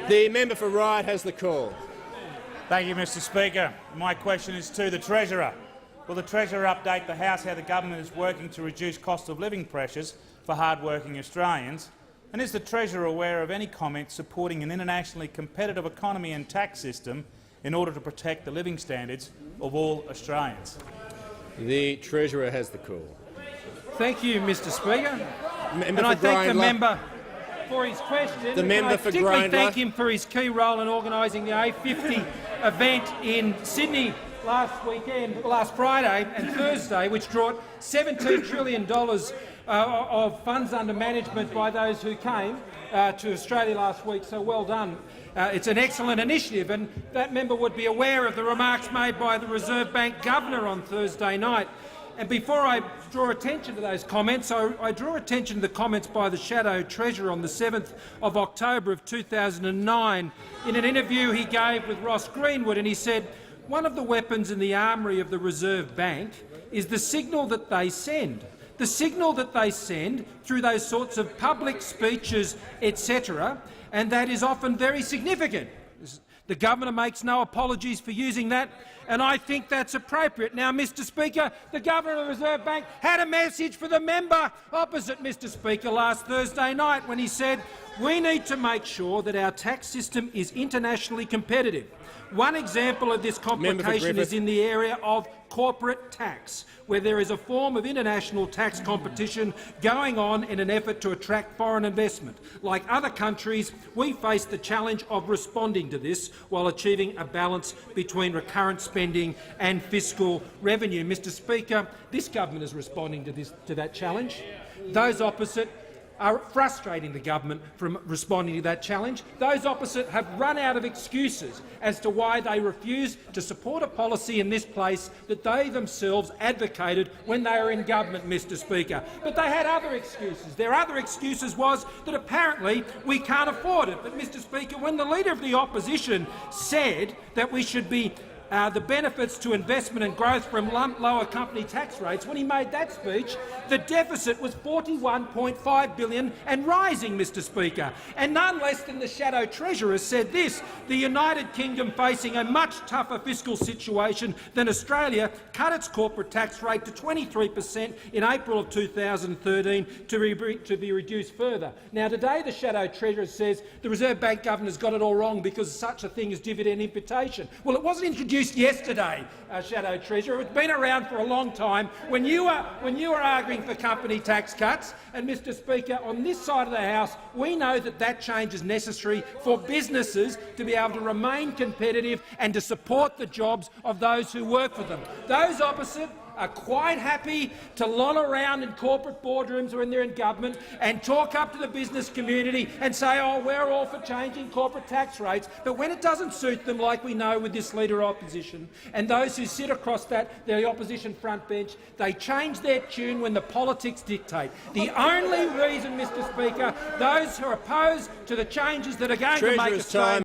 The member for Wright has the call. Thank you, Mr Speaker. My question is to the Treasurer. Will the Treasurer update the House how the government is working to reduce cost of living pressures for hard-working Australians? And is the Treasurer aware of any comments supporting an internationally competitive economy and tax system in order to protect the living standards of all Australians? The Treasurer has the call. Thank you, Mr Speaker. Member and I for thank the Grindler. member for his question. The member I for particularly Grindler. thank him for his key role in organising the A50 event in Sydney last Friday and Thursday, which brought $17 trillion of funds under management by those who came to Australia last week. So well done. It's an excellent initiative, and that member would be aware of the remarks made by the Reserve Bank Governor on Thursday night. And before I draw attention to those comments, I draw attention to the comments by the Shadow Treasurer on the 7th of October of 2009 in an interview he gave with Ross Greenwood, and he said, "One of the weapons in the armoury of the Reserve Bank is the signal that they send. The signal that they send through those sorts of public speeches, etc., and that is often very significant." The Governor makes no apologies for using that, and I think that's appropriate. Now, Mr Speaker, the Governor of the Reserve Bank had a message for the member opposite Mr Speaker last Thursday night when he said, "We need to make sure that our tax system is internationally competitive." One example of this complication is in the area of corporate tax, where there is a form of international tax competition going on in an effort to attract foreign investment. Like other countries, we face the challenge of responding to this while achieving a balance between recurrent spending and fiscal revenue. Mr Speaker, this government is responding to that challenge. Those opposite are frustrating the government from responding to that challenge. Those opposite have run out of excuses as to why they refuse to support a policy in this place that they themselves advocated when they were in government, Mr Speaker. But they had other excuses. Their other excuses was that apparently we can't afford it. But, Mr Speaker, when the Leader of the Opposition said that we should be the benefits to investment and growth from lower company tax rates, when he made that speech, the deficit was $41.5 billion and rising, Mr Speaker. And none less than the Shadow Treasurer said this: the United Kingdom, facing a much tougher fiscal situation than Australia, cut its corporate tax rate to 23% in April of 2013 to be reduced further. Now, today the Shadow Treasurer says the Reserve Bank Governor's got it all wrong because such a thing as dividend imputation. Well, it wasn't introduced yesterday, Shadow Treasurer. It's been around for a long time. When you were arguing for company tax cuts, and Mr Speaker, on this side of the House, we know that that change is necessary for businesses to be able to remain competitive and to support the jobs of those who work for them. Those opposite are quite happy to loll around in corporate boardrooms when they're in government and talk up to the business community and say, "Oh, we're all for changing corporate tax rates," but when it doesn't suit them, like we know with this Leader of Opposition and those who sit across the opposition front bench, they change their tune when the politics dictate. The only reason, Mr Speaker, those who are opposed to the changes that are going to make Australia